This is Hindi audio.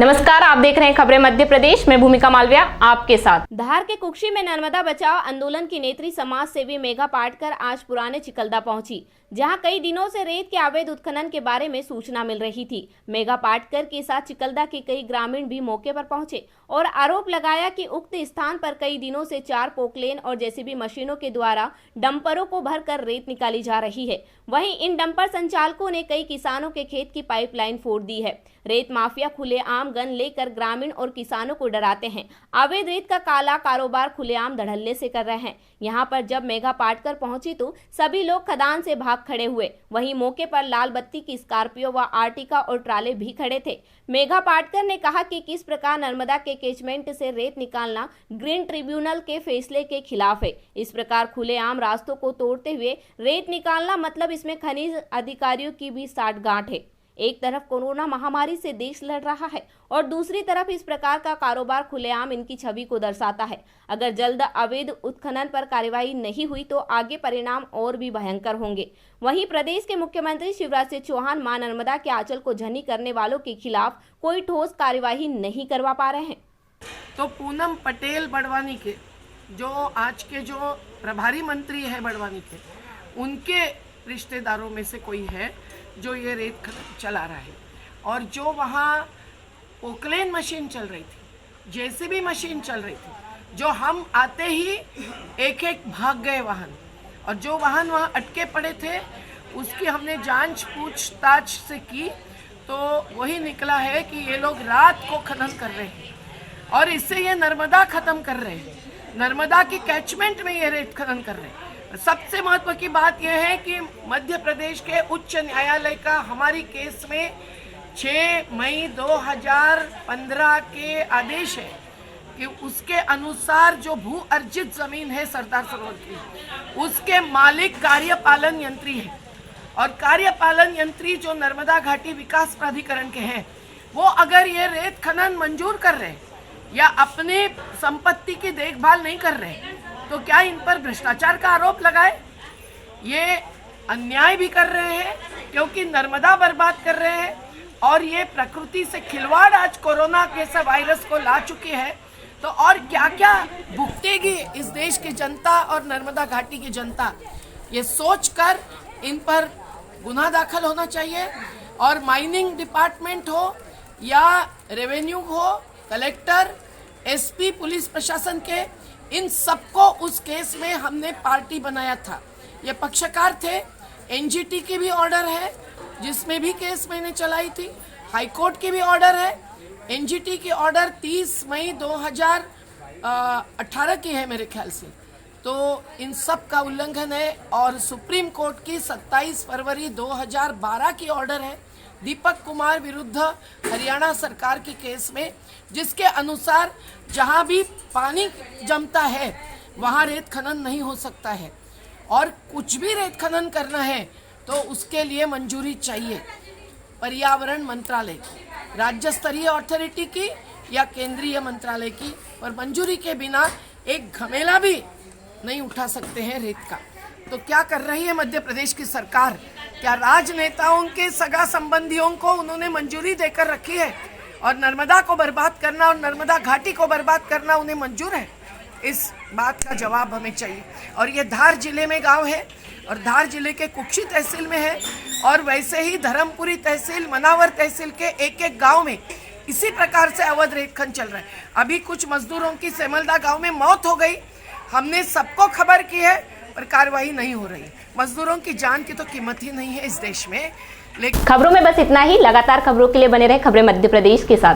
नमस्कार, आप देख रहे हैं खबरें मध्य प्रदेश में। भूमिका मालविया आपके साथ। धार के कुक्षी में नर्मदा बचाओ आंदोलन की नेत्री समाज सेवी मेघा पाटकर आज पुराने चिकलदा पहुंची, जहां कई दिनों से रेत के अवैध उत्खनन के बारे में सूचना मिल रही थी। मेघा पाटकर के साथ चिकलदा के कई ग्रामीण भी मौके पर पहुंचे और आरोप लगाया कि उक्त स्थान पर कई दिनों से 4 पोकलेन और जेसीबी मशीनों के द्वारा डंपरों को भरकर रेत निकाली जा रही है। वहीं इन डंपर संचालकों ने कई किसानों के खेत की पाइपलाइन फोड़ दी है। रेत माफिया खुलेआम गन लेकर ग्रामीण और किसानों को डराते हैं। अवैध रेत का काला कारोबार खुलेआम धड़ल्ले से कर रहे हैं। यहां पर जब मेघा पाटकर पहुंची तो सभी लोग खदान से भाग खड़े हुए। वहीं मौके पर लाल बत्ती की स्कॉर्पियो व आर्टिका और ट्राले भी खड़े थे। मेघा पाटकर ने कहा कि किस प्रकार नर्मदा के कैचमेंट से रेत निकालना ग्रीन ट्रिब्यूनल के फैसले के खिलाफ है। इस प्रकार खुलेआम रास्तों को तोड़ते हुए रेत निकालना मतलब इसमें खनिज अधिकारियों की भी साठगांठ है। एक तरफ कोरोना महामारी से देश लड़ रहा है और दूसरी तरफ इस प्रकार का कारोबार खुलेआम इनकी छवि को दर्शाता है। अगर जल्द अवैध उत्खनन पर कार्यवाही नहीं हुई तो आगे परिणाम और भी भयंकर होंगे। वहीं प्रदेश के मुख्यमंत्री शिवराज सिंह चौहान मां नर्मदा के आंचल को झनी करने वालों के खिलाफ कोई ठोस कार्यवाही नहीं करवा पा रहे हैं। तो पूनम पटेल बड़वानी के जो आज के जो प्रभारी मंत्री है बड़वानी के, उनके रिश्तेदारों में से कोई है जो ये रेत खनन चला रहा है। और जो वहाँ पोकलेन मशीन चल रही थी, जेसीबी मशीन चल रही थी, जो हम आते ही एक एक भाग गए वाहन, और जो वाहन वहाँ अटके पड़े थे उसकी हमने जांच पूछताछ से की तो वही निकला है कि ये लोग रात को खनन कर रहे हैं और इससे ये नर्मदा ख़त्म कर रहे हैं। नर्मदा की कैचमेंट में ये रेत खनन कर रहे हैं। सबसे महत्व की बात यह है कि मध्य प्रदेश के उच्च न्यायालय का हमारी केस में 6 मई 2015 के आदेश है कि उसके अनुसार जो भू अर्जित जमीन है सरदार सरोवर की, उसके मालिक कार्यपालन यंत्री है। और कार्यपालन यंत्री जो नर्मदा घाटी विकास प्राधिकरण के हैं, वो अगर ये रेत खनन मंजूर कर रहे हैं या अपने संपत्ति की देखभाल नहीं कर रहे तो क्या इन पर भ्रष्टाचार का आरोप लगाए? ये अन्याय भी कर रहे हैं क्योंकि नर्मदा बर्बाद कर रहे हैं और ये प्रकृति से खिलवाड़ आज कोरोना के वायरस को ला चुकी है। तो और क्या क्या भुगतेगी इस देश की जनता और नर्मदा घाटी की जनता, ये सोचकर इन पर गुनाह दाखिल होना चाहिए। और माइनिंग डिपार्टमेंट हो या रेवेन्यू हो, कलेक्टर, एसपी, पुलिस प्रशासन के, इन सबको उस केस में हमने पार्टी बनाया था। ये पक्षकार थे। एनजीटी की भी ऑर्डर है जिसमें भी केस मैंने चलाई थी। हाईकोर्ट की भी ऑर्डर है। एनजीटी की ऑर्डर 30 मई 2018 की है मेरे ख्याल से। तो इन सब का उल्लंघन है। और सुप्रीम कोर्ट की 27 फरवरी 2012 की ऑर्डर है दीपक कुमार विरुद्ध हरियाणा सरकार के केस में, जिसके अनुसार जहां भी पानी जमता है वहां रेत खनन नहीं हो सकता है। और कुछ भी रेत खनन करना है तो उसके लिए मंजूरी चाहिए पर्यावरण मंत्रालय की, राज्य स्तरीय अथॉरिटी की या केंद्रीय मंत्रालय की। और मंजूरी के बिना एक घमेला भी नहीं उठा सकते हैं रेत का। तो क्या कर रही है मध्य प्रदेश की सरकार? क्या राजनेताओं के सगा संबंधियों को उन्होंने मंजूरी देकर रखी है और नर्मदा को बर्बाद करना और नर्मदा घाटी को बर्बाद करना उन्हें मंजूर है? इस बात का जवाब हमें चाहिए। और ये धार जिले में गांव है और धार जिले के कुक्षी तहसील में है। और वैसे ही धर्मपुरी तहसील, मनावर तहसील के एक एक गाँव में इसी प्रकार से अवैध रेत खनन चल रहा है। अभी कुछ मजदूरों की सेमलदा गाँव में मौत हो गई। हमने सबको खबर की है पर कार्रवाई नहीं हो रही। मजदूरों की जान की तो कीमत ही नहीं है इस देश में। लेकिन खबरों में बस इतना ही। लगातार खबरों के लिए बने रहे खबरें मध्य प्रदेश के साथ।